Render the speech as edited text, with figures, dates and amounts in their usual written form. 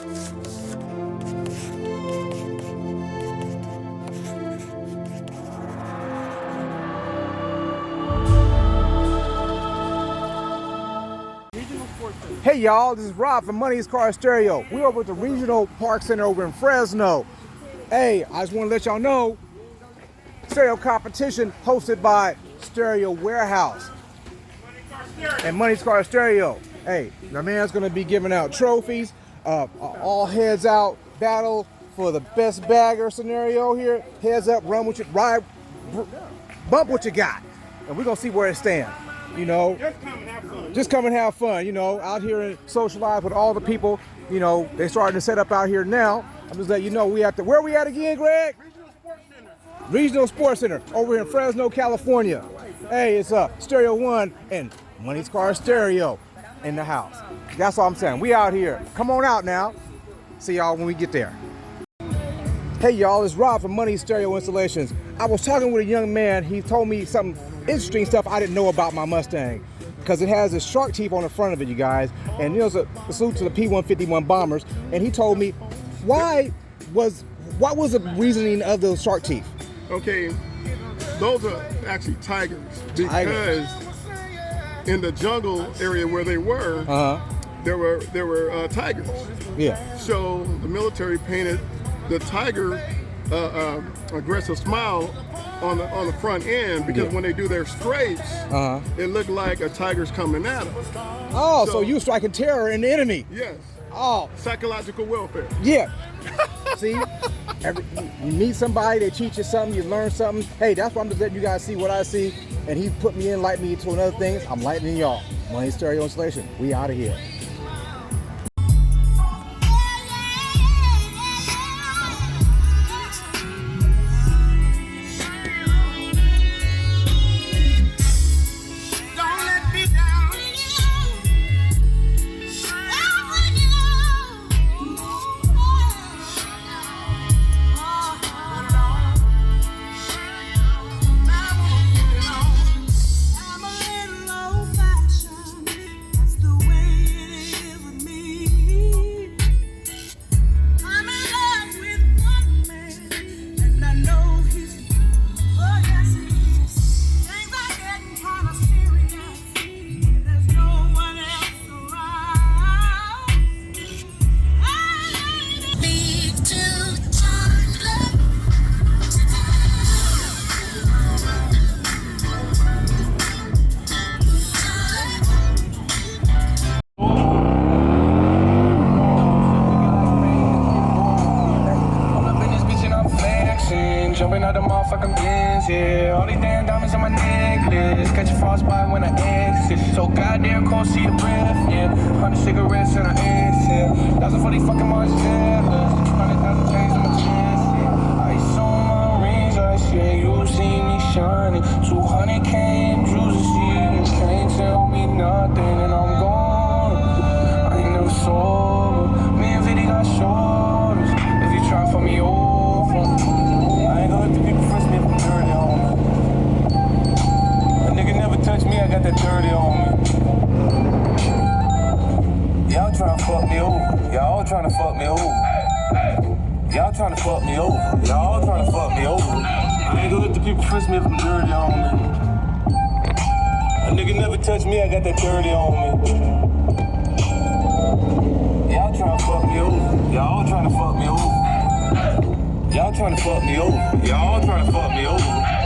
Hey y'all, this is Rob from Money's Car Stereo. We're over at the Regional Park Center over in Fresno. Hey, I just want to let y'all know, stereo competition hosted by Stereo Warehouse and Money's Car Stereo. Hey, my man's going to be giving out trophies, all heads out battle for the best bagger scenario here. Heads up, run with your ride, bump what you got, and we're going to see where it stands. You know, just come and have fun, you know, out here and socialize with all the people. You know, they're starting to set up out here now. I'm just letting you know we have to, where are we at again, Greg? Regional Sports Center over in Fresno, California. Hey, it's Stereo One and Money's Car Stereo in the house. That's all I'm saying. We out here. Come on out now. See y'all when we get there. Hey y'all, it's Rob from Money Stereo Installations. I was talking with a young man. He told me some interesting stuff I didn't know about my Mustang, because it has this shark teeth on the front of it, you guys. And you know, it's a salute to the P-151 bombers. And he told me what was the reasoning of those shark teeth? Okay, those are actually tigers, because in the jungle area where they were, there were tigers. Yeah. So the military painted the tiger aggressive smile on the front end, because when they do their strafes, it looked like a tiger's coming at them. Oh, so you striking terror in the enemy? Yes. Oh, psychological welfare. Yeah. See, you meet somebody, they teach you something, you learn something. Hey, that's why I'm just letting you guys see what I see, and he put me in, light me to another thing. I'm lightening y'all. Money Stereo Installation. We out of here. Jumping out the motherfucking bins, yeah. All these damn diamonds on my necklace. Catch a frostbite when I exit. So goddamn cold, see your breath, yeah. 100 cigarettes and I exhale. 1,000 for these fucking Margielas. 100,000 chains on my chest, yeah. Ice on my rings, I say you see me shining. 200K in juices, yeah. You can't tell me nothing, and I'm gone. I ain't never sober. Me and Viddy got shoulders. If you try for me over, touch me, I got that dirty on me. Y'all tryna fuck me over. Y'all tryna fuck me over. Y'all tryna fuck me over. Y'all tryna fuck me over. I ain't gonna let the people frisk me if I'm dirty on me. A nigga never touch me, I got that dirty on me. Y'all tryna fuck me over. Y'all tryna fuck me over. Y'all tryna fuck me over. Y'all tryna fuck me over.